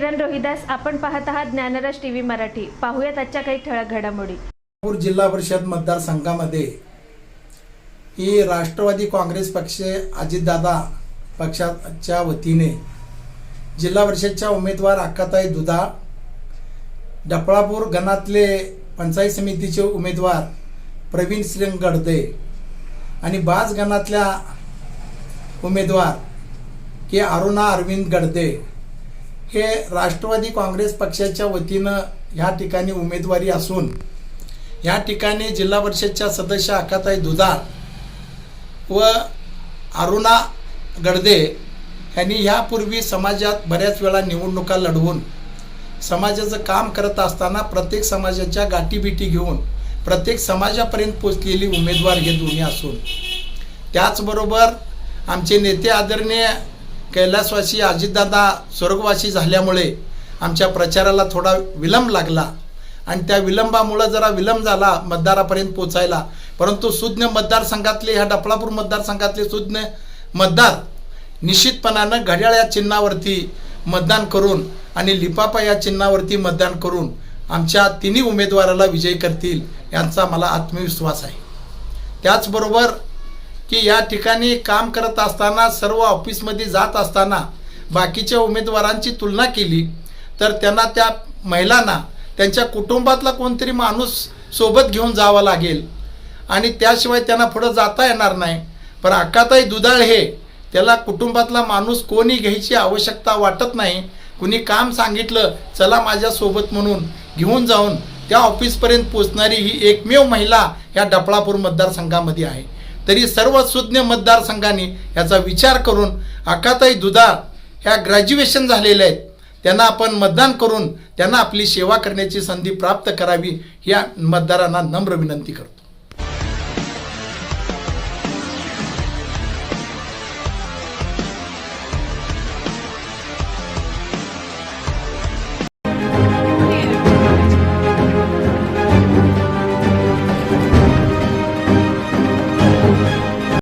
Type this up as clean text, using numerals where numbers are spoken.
किरण रोहिदास. आपण पाहत आहात ज्ञानराज टीव्ही मराठी. पाहूयात आजच्या काही ठळक घडामोडी. जिल्हा परिषद मतदारसंघामध्ये ही राष्ट्रवादी काँग्रेस पक्ष अजितदादा पक्षाच्या वतीने जिल्हा परिषदच्या उमेदवार अक्काताई दुधाळ, डफळापूर गणातले पंचायत समितीचे उमेदवार प्रवीण सिंग गडदे आणि बाज गणातल्या उमेदवार के अरुणा अरविंद गडदे हे राष्ट्रवादी काँग्रेस पक्षाच्या वतीनं ह्या ठिकाणी उमेदवारी असून या ठिकाणी जिल्हा परिषदच्या सदस्य अक्काताई दुधाळ व अरुणा गडदे यांनी यापूर्वी समाजात बऱ्याच वेळा निवडणुका लढवून समाजाचं काम करत असताना प्रत्येक समाजाच्या गाठीबिटी घेऊन प्रत्येक समाजापर्यंत पोचलेली उमेदवार हे दोन्ही असून त्याचबरोबर आमचे नेते आदरणीय कैलासवासी अजितदादा स्वर्गवासी झाल्यामुळे आमच्या प्रचाराला थोडा विलंब लागला आणि त्या विलंबामुळे जरा विलंब झाला मतदारापर्यंत पोचायला. परंतु सुज्ञ मतदारसंघातले ह्या डफळापूर मतदारसंघातले सुज्ञ मतदार निश्चितपणानं घड्याळ या चिन्हावरती मतदान करून आणि लिफाफा या चिन्हावरती मतदान करून आमच्या तिन्ही उमेदवाराला विजयी करतील यांचा मला आत्मविश्वास आहे. त्याचबरोबर की या ठिकाणी काम करत असताना सर्व ऑफिसमध्ये जात असताना बाकीच्या उमेदवारांची तुलना केली तर त्यांना त्या महिलांना त्यांच्या कुटुंबातला कोणतरी माणूस सोबत घेऊन जावा लागेल आणि त्याशिवाय त्यांना पुढं जाता येणार नाही. पण अक्काताई दुधाळ हे त्याला कुटुंबातला माणूस कोणी घ्यायची आवश्यकता वाटत नाही. कुणी काम सांगितलं चला माझ्यासोबत म्हणून घेऊन जाऊन त्या ऑफिसपर्यंत पोचणारी ही एकमेव महिला या डफळापूर मतदारसंघामध्ये आहे. तरी सर्व सुज्ञ मतदारसंघांनी याचा विचार करून अक्काताई दुधाळ ह्या ग्रॅज्युएशन झालेल्या आहेत त्यांना आपण मतदान करून त्यांना आपली सेवा करण्याची संधी प्राप्त करावी या मतदारांना नम्र विनंती करतो.